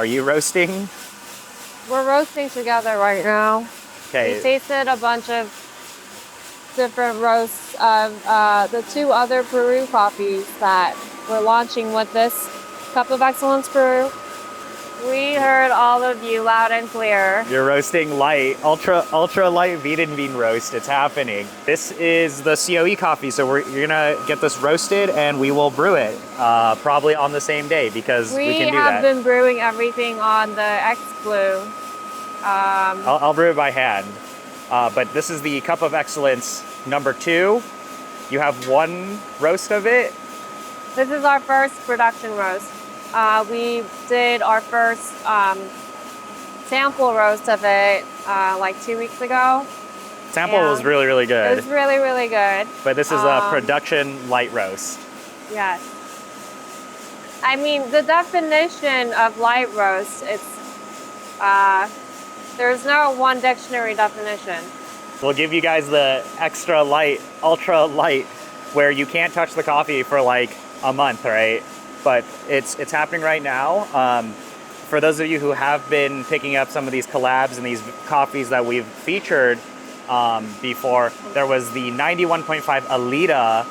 Are you roasting? We're roasting together right now. Okay. We tasted a bunch of different roasts of the 2 other Peru coffees that we're launching with this Cup of Excellence Peru. We heard all of you loud and clear. You're roasting light, ultra light bean bean roast. It's happening. This is the COE coffee, so you're gonna get this roasted and we will brew it probably on the same day because we can do that. We have been brewing everything on the X Glue. I'll brew it by hand, but this is the Cup of Excellence number 2. You have 1 roast of it. This is our first production roast. We did our first sample roast of it like 2 weeks ago. Sample was really, really good. It was really, really good. But this is a production light roast. Yes. I mean, the definition of light roast, there's no one dictionary definition. We'll give you guys the extra light, ultra light, where you can't touch the coffee for like a month, right? But it's happening right now. For those of you who have been picking up some of these collabs and these coffees that we've featured before, there was the 91.5 Alita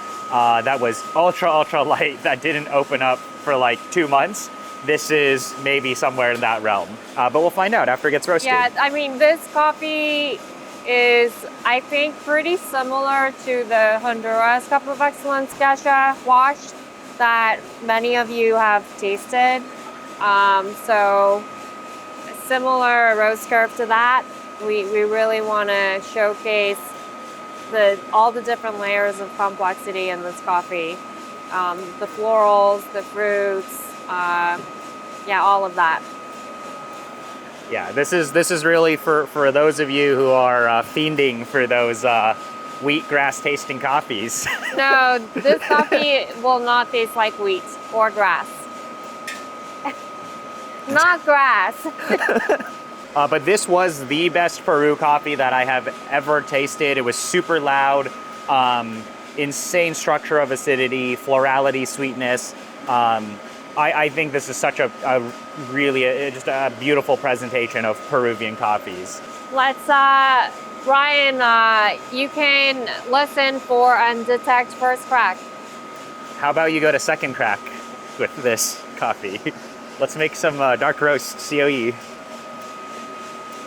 that was ultra light that didn't open up for like 2 months. This is maybe somewhere in that realm, but we'll find out after it gets roasted. Yeah, I mean, this coffee is, I think, pretty similar to the Honduras Cup of Excellence Gesha wash that many of you have tasted. So similar roast curve to that. We really want to showcase all the different layers of complexity in this coffee. The florals, the fruits, yeah, all of that. Yeah, this is really for those of you who are fiending for those wheatgrass tasting coffees. No, this coffee will not taste like wheat or grass. Not grass. But this was the best Peru coffee that I have ever tasted. It was super loud, insane structure of acidity, florality, sweetness. I think this is such a really just a beautiful presentation of Peruvian coffees. Let's, Brian, you can listen for and detect first crack. How about you go to second crack with this coffee? Let's make some dark roast COE.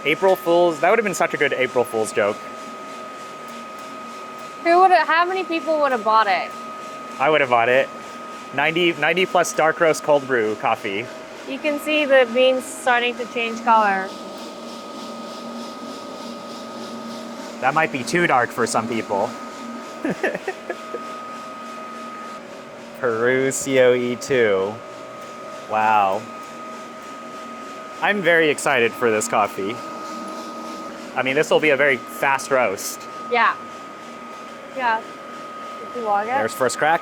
April Fools, that would have been such a good April Fool's joke. How many people would have bought it? I would have bought it. 90 plus dark roast cold brew coffee. You can see the beans starting to change color. That might be too dark for some people. Peru COE 2. Wow. I'm very excited for this coffee. I mean, this will be a very fast roast. Yeah. Yeah. Did you log it? There's first crack.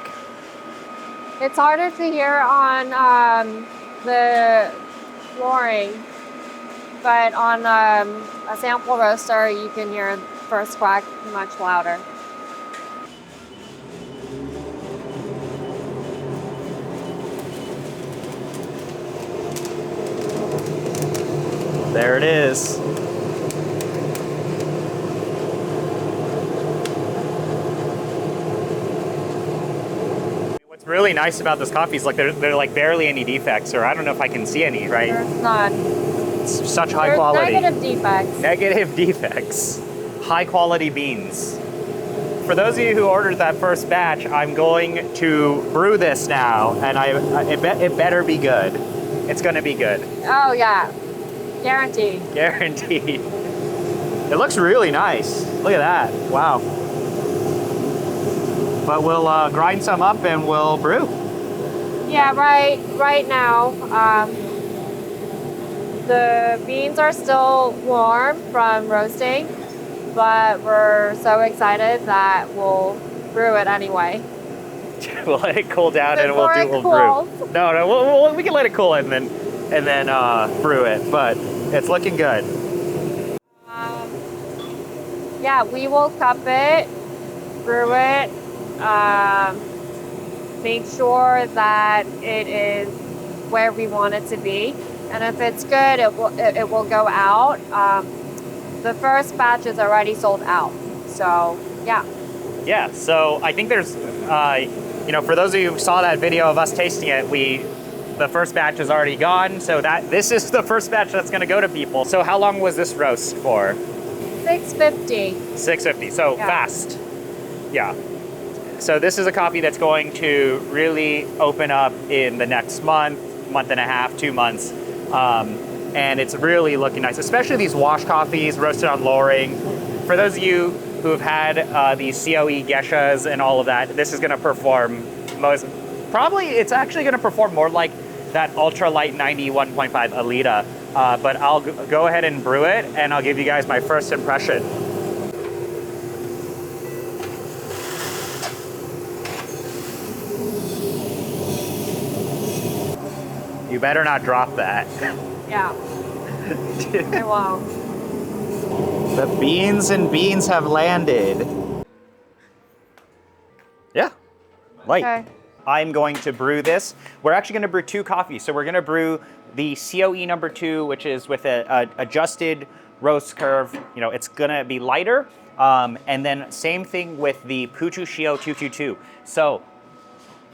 It's harder to hear on the flooring, but on a sample roaster, you can hear first crack much louder. There it is. What's really nice about this coffee is like there are like barely any defects, or I don't know if I can see any, right? There's none. It's such high quality. Negative defects. Negative defects. High quality beans. For those of you who ordered that first batch, I'm going to brew this now, and it better be good. It's gonna be good. Oh yeah, guaranteed. Guaranteed. It looks really nice. Look at that. Wow. But we'll grind some up and we'll brew. Yeah, right now, the beans are still warm from roasting, but we're so excited that we'll brew it anyway. We'll let it cool down and Before we'll brew. No, we can let it cool and then brew it. But it's looking good. Yeah, we will cup it, brew it, make sure that it is where we want it to be. And if it's good, it will go out. The first batch is already sold out. So yeah. Yeah, so I think there's, you know, for those of you who saw that video of us tasting it, the first batch is already gone. So this is the first batch that's gonna go to people. So how long was this roast for? 650. 650, so yeah. Fast. Yeah. So this is a coffee that's going to really open up in the next month and a half, 2 months. And it's really looking nice, especially these wash coffees roasted on lowering. For those of you who have had the COE geishas and all of that, this is gonna perform it's actually gonna perform more like that ultra light 91.5 Alita. But I'll go ahead and brew it and I'll give you guys my first impression. You better not drop that. Yeah. I won't. The beans and beans have landed. Yeah, light. Okay. I'm going to brew this. We're actually going to brew 2 coffees. So we're going to brew the COE number 2, which is with a adjusted roast curve. You know, it's going to be lighter. And then same thing with the Pourover 222. So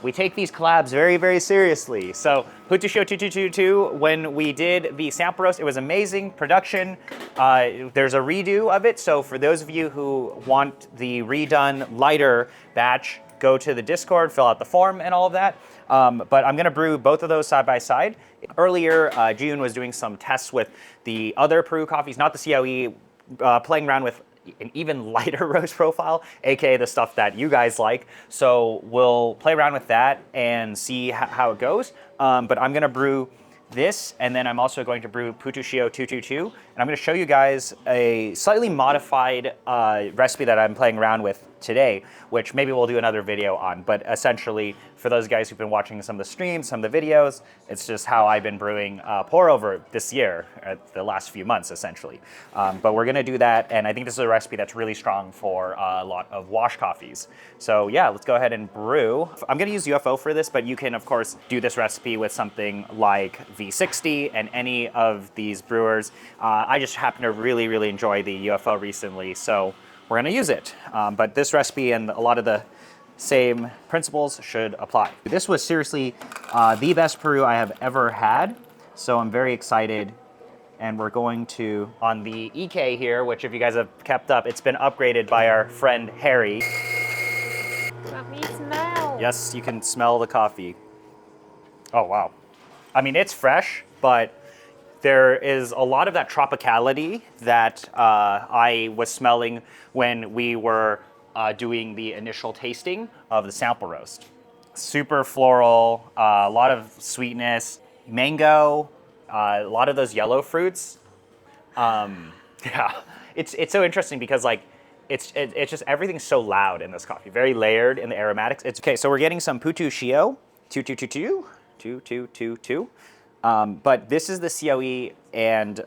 we take these collabs very, very seriously. So Pourover 222, when we did the sample roast, it was amazing production. There's a redo of it. So for those of you who want the redone lighter batch, go to the Discord, fill out the form and all of that. But I'm gonna brew both of those side by side. Earlier, Jiyoon was doing some tests with the other Peru coffees, not the COE, playing around with an even lighter roast profile, aka the stuff that you guys like. So we'll play around with that and see how it goes. But I'm gonna brew this, and then I'm also going to brew Pourover 222, and I'm gonna show you guys a slightly modified recipe that I'm playing around with today, which maybe we'll do another video on. But essentially, for those guys who've been watching some of the streams, some of the videos, it's just how I've been brewing pourover this year, the last few months, essentially. But we're gonna do that, and I think this is a recipe that's really strong for a lot of wash coffees. So yeah, let's go ahead and brew. I'm gonna use UFO for this, but you can, of course, do this recipe with something like V60 and any of these brewers. I just happen to really, really enjoy the UFO recently, so we're gonna use it. But this recipe and a lot of the same principles should apply. This was seriously the best Peru I have ever had, so I'm very excited. And we're going to, on the EK here, which if you guys have kept up, it's been upgraded by our friend Harry. Let me smell. Yes, you can smell the coffee. Oh, wow. I mean, it's fresh, but there is a lot of that tropicality that I was smelling when we were doing the initial tasting of the sample roast. Super floral, a lot of sweetness, mango, a lot of those yellow fruits. Yeah, it's so interesting because like it's just everything's so loud in this coffee, very layered in the aromatics. It's okay. So we're getting some Pourover 222. But this is the COE, and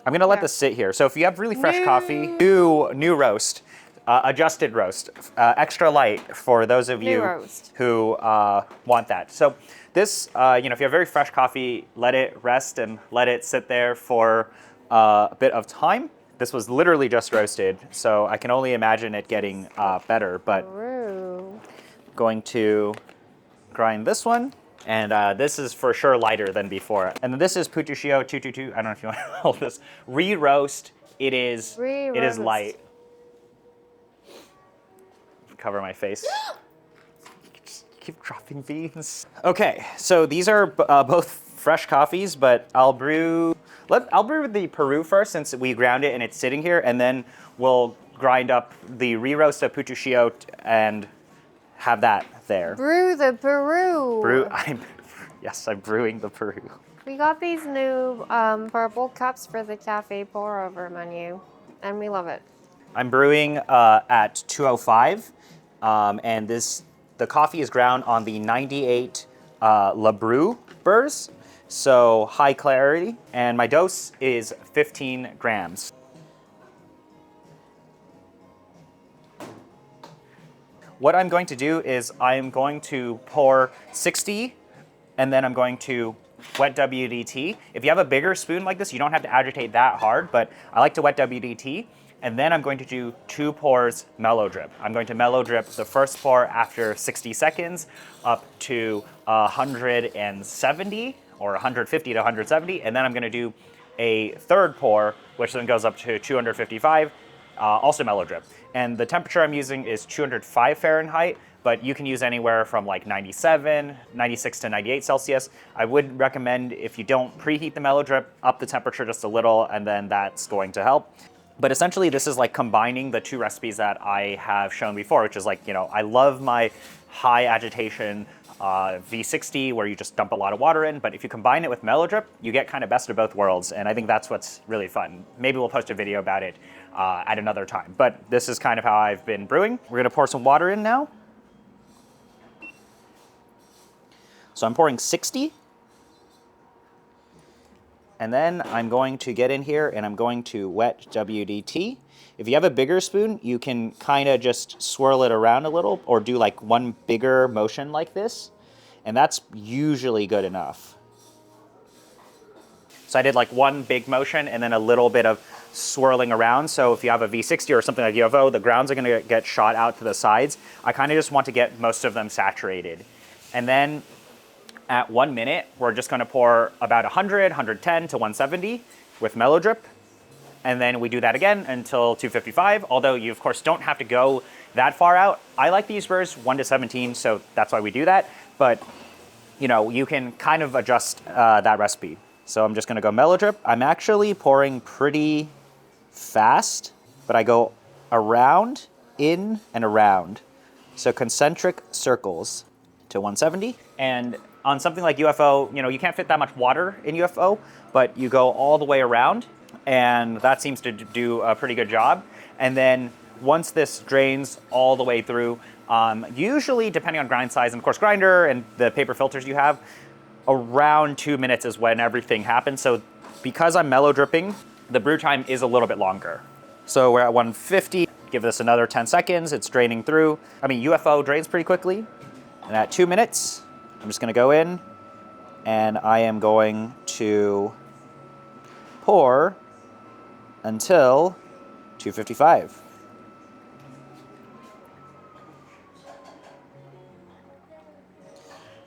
I'm gonna let this sit here. So if you have really fresh coffee, new roast, adjusted roast, extra light for those of you who want that. So this, you know, if you have very fresh coffee, let it rest and let it sit there for a bit of time. This was literally just roasted, so I can only imagine it getting better, but going to grind this one. And this is for sure lighter than before. And then this is Pourover 222. I don't know if you want to hold this. Re-roast. It is light. Cover my face. Just keep dropping beans. Okay, so these are both fresh coffees, but I'll brew the Peru first since we ground it and it's sitting here, and then we'll grind up the re-roast of Pourover and have that there. Brew the Peru. Yes, I'm brewing the Peru. We got these new purple cups for the cafe pour-over menu, and we love it. I'm brewing at 205, and the coffee is ground on the 98 La Brew burrs, so high clarity, and my dose is 15 grams. What I'm going to do is I'm going to pour 60, and then I'm going to wet WDT. If you have a bigger spoon like this, you don't have to agitate that hard, but I like to wet WDT. And then I'm going to do 2 pours mellow drip. I'm going to mellow drip the first pour after 60 seconds up to 170 or 150 to 170. And then I'm going to do a third pour, which then goes up to 255, also mellow drip. And the temperature I'm using is 205 Fahrenheit, but you can use anywhere from like 97, 96 to 98 Celsius. I would recommend, if you don't preheat the mellow drip, up the temperature just a little, and then that's going to help. But essentially, this is like combining the 2 recipes that I have shown before, which is like, I love my high agitation V60 where you just dump a lot of water in, but if you combine it with mellow drip, you get kind of best of both worlds, and I think that's what's really fun. Maybe we'll post a video about it at another time, but this is kind of how I've been brewing. We're gonna pour some water in now. So I'm pouring 60. And then I'm going to get in here and I'm going to wet WDT. If you have a bigger spoon, you can kind of just swirl it around a little or do like one bigger motion like this. And that's usually good enough. So I did like one big motion and then a little bit of swirling around. So if you have a V60 or something like UFO, the grounds are gonna get shot out to the sides. I kind of just want to get most of them saturated. And then at 1 minute, we're just gonna pour about 100, 110 to 170 with mellow drip. And then we do that again until 255, although you of course don't have to go that far out. I like these burrs 1 to 17, so that's why we do that. But you can kind of adjust that recipe. So I'm just gonna go mellow drip. I'm actually pouring pretty fast, but I go around, in, and around. So concentric circles to 170. And on something like UFO, you can't fit that much water in UFO, but you go all the way around, and that seems to do a pretty good job. And then once this drains all the way through, usually depending on grind size and of course grinder and the paper filters you have, around 2 minutes is when everything happens. So because I'm mellow dripping, the brew time is a little bit longer. So we're at 150, give this another 10 seconds, it's draining through. UFO drains pretty quickly. And at 2 minutes, I'm just gonna go in and I am going to pour until 255.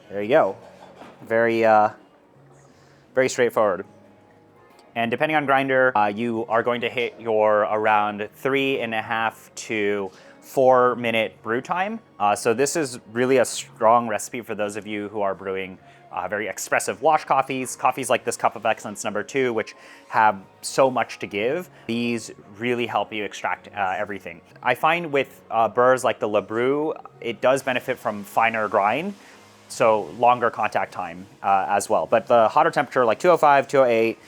There you go. Very straightforward. And depending on grinder, you are going to hit your around 3.5 to 4 minute brew time. So this is really a strong recipe for those of you who are brewing very expressive wash coffees, coffees like this Cup of Excellence #2, which have so much to give. These really help you extract everything. I find with burrs like the Le Brew, it does benefit from finer grind, so longer contact time as well. But the hotter temperature like 205, 208,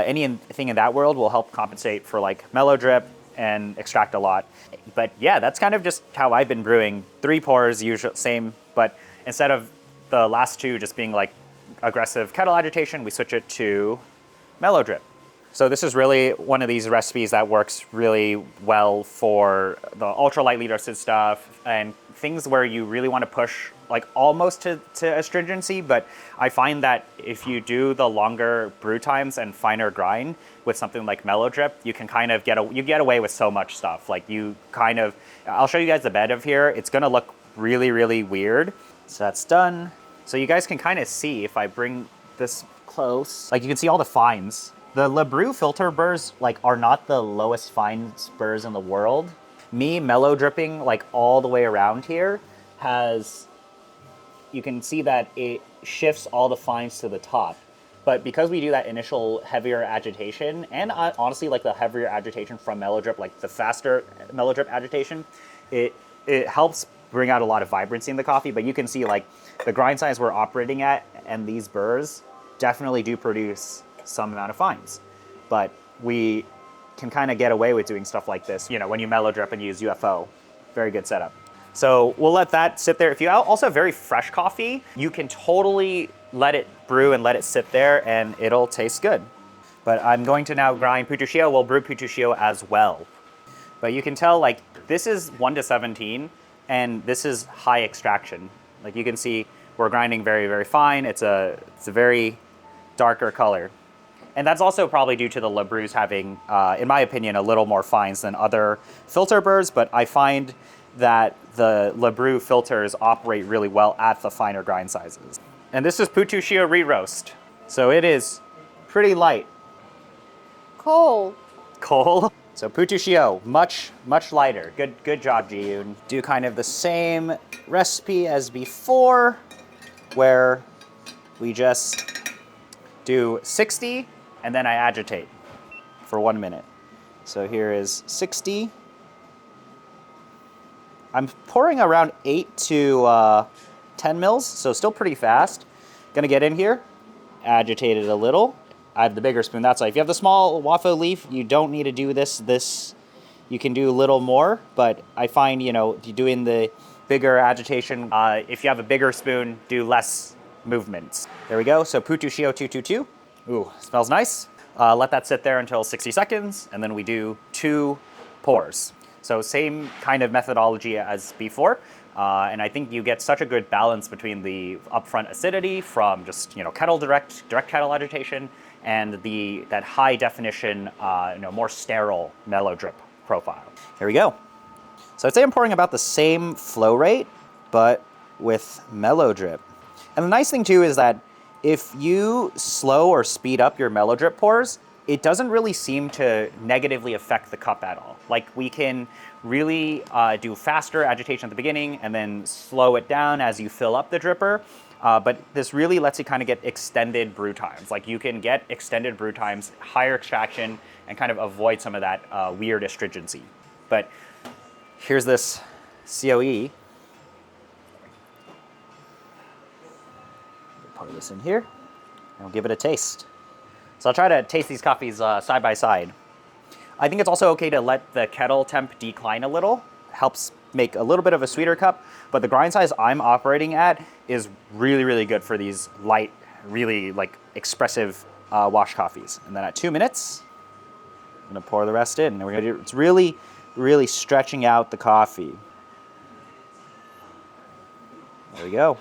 anything in that world will help compensate for like mellow drip and extract a lot. But yeah, that's kind of just how I've been brewing. 3 pours, usual, same, but instead of the last 2 just being like aggressive kettle agitation, we switch it to mellow drip. So this is really one of these recipes that works really well for the ultra light lead roasted stuff and things where you really want to push like almost to astringency. But I find that if you do the longer brew times and finer grind with something like mellow drip, you can kind of get away with so much stuff. Like I'll show you guys the bed of here. It's gonna look really, really weird. So that's done. So you guys can kind of see if I bring this close, like you can see all the fines. The Le Brew filter burrs are not the lowest fines burrs in the world. Me mellow dripping like all the way around here you can see that it shifts all the fines to the top. But because we do that initial heavier agitation, and honestly like the heavier agitation from mellow drip, like the faster mellow drip agitation, it helps bring out a lot of vibrancy in the coffee. But you can see like the grind size we're operating at and these burrs definitely do produce some amount of fines. But we can kind of get away with doing stuff like this, when you mellow drip and use UFO. Very good setup. So we'll let that sit there. If you also have very fresh coffee, you can totally let it brew and let it sit there and it'll taste good. But I'm going to now grind Putushio. We'll brew Putushio as well. But you can tell like this is 1 to 17 and this is high extraction. Like you can see we're grinding very, very fine. It's a very darker color. And that's also probably due to the Le Brews having, in my opinion, a little more fines than other filter burrs, but I find that the Le Brew filters operate really well at the finer grind sizes. And this is Putushio re-roast. So it is pretty light. Cool. Coal. So Putushio, much lighter. Good job, Jiyoon. Do kind of the same recipe as before, where we just do 60, and then I agitate for 1 minute. So here is 60. I'm pouring around 8 to 10 mils, so still pretty fast. Gonna get in here, agitate it a little. I have the bigger spoon, that's why. If you have the small waffle leaf, you don't need to do this. You can do a little more, but I find, you know, doing the bigger agitation, if you have a bigger spoon, do less movements. There we go, so Putushio 222. Ooh, smells nice. Let that sit there until 60 seconds, and then we do 2 pours. So same kind of methodology as before, and I think you get such a good balance between the upfront acidity from just, you know, direct kettle agitation, and that high definition, you know, more sterile Melodrip profile. Here we go. So I'd say I'm pouring about the same flow rate, but with Melodrip. And the nice thing too is that if you slow or speed up your Melodrip pours, it doesn't really seem to negatively affect the cup at all. Like, we can really do faster agitation at the beginning and then slow it down as you fill up the dripper. But this really lets you kind of get extended brew times. Like, you can get extended brew times, higher extraction, and kind of avoid some of that weird astringency. But here's this COE. Pour this in here, and we'll give it a taste. So I'll try to taste these coffees side by side. I think it's also okay to let the kettle temp decline a little. Helps make a little bit of a sweeter cup, but the grind size I'm operating at is really, really good for these light, really like expressive wash coffees. And then at 2 minutes, I'm gonna pour the rest in. And we're gonna do, it's really, really stretching out the coffee. There we go.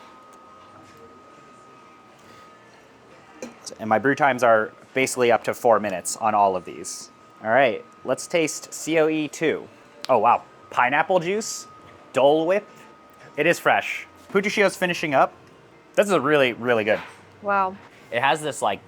And my brew times are basically up to 4 minutes on all of these. All right, let's taste COE 2. Oh wow, pineapple juice, Dole Whip. It is fresh. Putushio's finishing up. This is really, really good. Wow. It has this, like,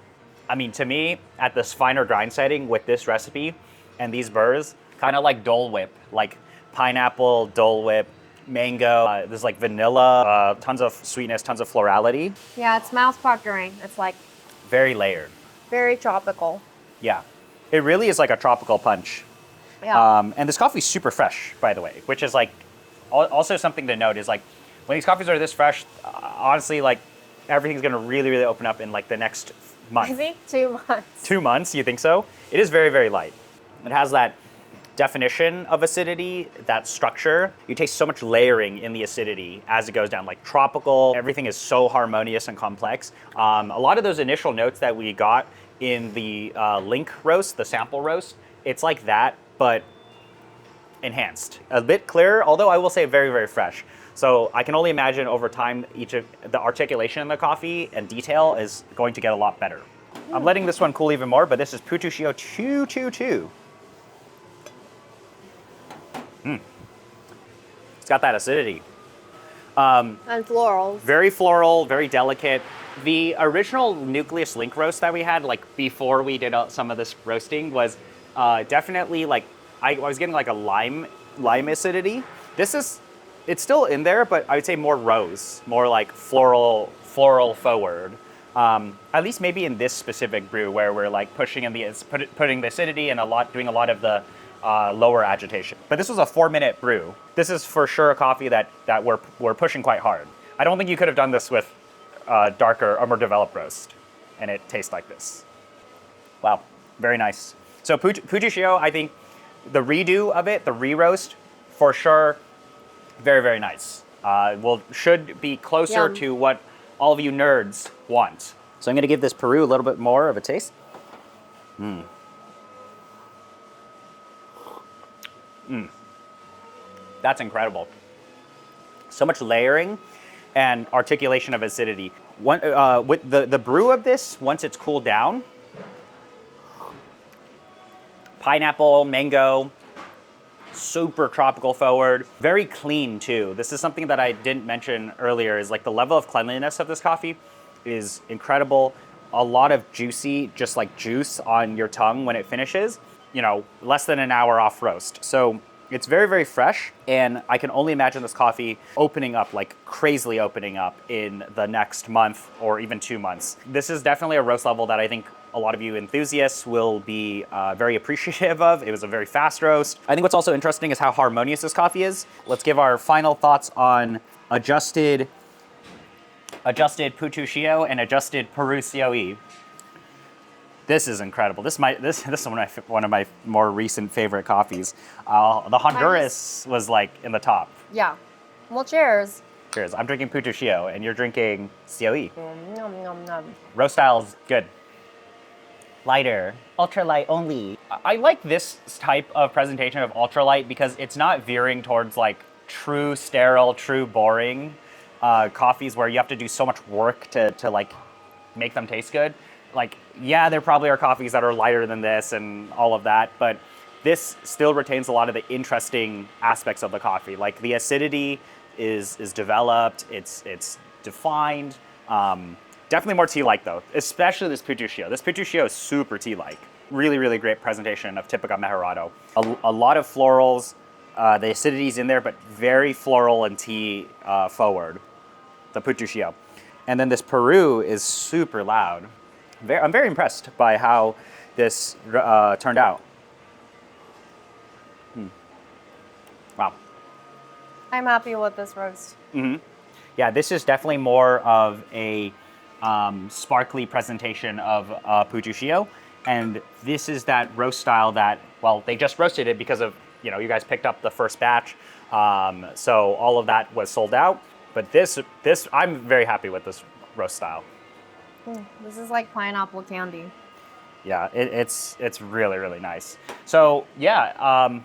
I mean, to me, at this finer grind setting with this recipe and these burrs, kind of like Dole Whip, like pineapple, Dole Whip, mango, there's like vanilla, tons of sweetness, tons of florality. Yeah, it's mouth-watering. It's like Very layered. very tropical. Yeah, it really is like a tropical punch. Yeah. And this coffee's super fresh, by the way, which is like also something to note is like when these coffees are this fresh, honestly, like everything's gonna really, really open up in like the next month. I think 2 months. 2 months, you think so? It is very, very light. It has that definition of acidity, that structure. You taste so much layering in the acidity as it goes down, like tropical. Everything is so harmonious and complex. A lot of those initial notes that we got in the link roast, the sample roast, it's like that, but enhanced. A bit clearer, although I will say very, very fresh. So I can only imagine over time, each of the articulation in the coffee and detail is going to get a lot better. I'm letting this one cool even more, but this is Putushio 222. It's got that acidity. And florals. Very floral, very delicate. The original Nucleus Link roast that we had, like before we did some of this roasting, was definitely like, I was getting like a lime acidity. It's still in there, but I would say more rose, more like floral forward. At least maybe in this specific brew where we're like putting the acidity and doing a lot of the lower agitation. But this was a 4-minute brew. This is for sure a coffee that we're pushing quite hard. I don't think you could have done this with darker or more developed roast, and it tastes like this. Wow, very nice. So Putushio, I think the redo of it, the re-roast, for sure, very, very nice. Should be closer Yum. to what all of you nerds want. So I'm gonna give this Peru a little bit more of a taste. That's incredible. So much layering and articulation of acidity. With the brew of this, once it's cooled down, pineapple, mango, super tropical forward, very clean too. This is something that I didn't mention earlier, is like the level of cleanliness of this coffee is incredible. A lot of juicy, just like juice on your tongue when it finishes, you know, less than an hour off roast. So it's very, very fresh, and I can only imagine this coffee opening up, like crazily opening up in the next month or even 2 months. This is definitely a roast level that I think a lot of you enthusiasts will be very appreciative of. It was a very fast roast. I think what's also interesting is how harmonious this coffee is. Let's give our final thoughts on adjusted Putuchio and adjusted Peru COE. This is incredible. This is one of my more recent favorite coffees. The Honduras was like in the top. Yeah. Well, cheers. Cheers. I'm drinking Putuchio, and you're drinking COE. Nom, nom, nom. Roast style's good. Lighter, ultralight only. I like this type of presentation of ultralight because it's not veering towards like true sterile, true boring coffees where you have to do so much work to like make them taste good. Like, yeah, there probably are coffees that are lighter than this and all of that, but this still retains a lot of the interesting aspects of the coffee. Like the acidity is developed, it's defined. Definitely more tea-like though, especially this Putuchio. This Putuchio is super tea-like. Really, really great presentation of Típica Mejorado. A lot of florals, the acidity's in there, but very floral and tea forward, the Putuchio. And then this Peru is super loud. I'm very impressed by how this turned out. Wow. I'm happy with this roast. Yeah, this is definitely more of a sparkly presentation of Putuchio, and this is that roast style that, well, they just roasted it because of, you know, you guys picked up the first batch, so all of that was sold out. But this I'm very happy with this roast style. This is like pineapple candy. Yeah, it's really, really nice. So yeah,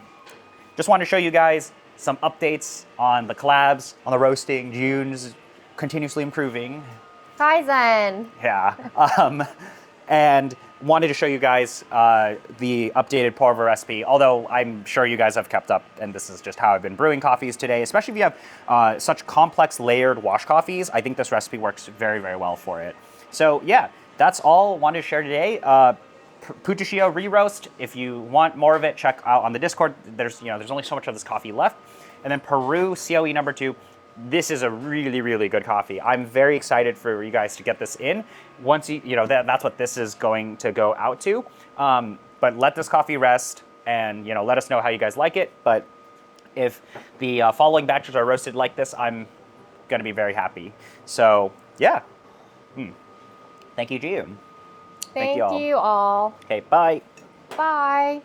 just wanted to show you guys some updates on the collabs, on the roasting. Jiyoon's continuously improving. Kaizen. Yeah, and wanted to show you guys the updated pourover recipe, although I'm sure you guys have kept up, and this is just how I've been brewing coffees today, especially if you have such complex layered wash coffees. I think this recipe works very, very well for it. So yeah, that's all I wanted to share today. Putuchio re-roast. If you want more of it, check out on the Discord. There's only so much of this coffee left. And then Peru COE number 2. This is a really, really good coffee. I'm very excited for you guys to get this in. Once that's what this is going to go out to. But let this coffee rest, and let us know how you guys like it. But if the following batches are roasted like this, I'm gonna be very happy. So yeah. Thank you, Jiyoon. Thank you all. Okay, bye. Bye.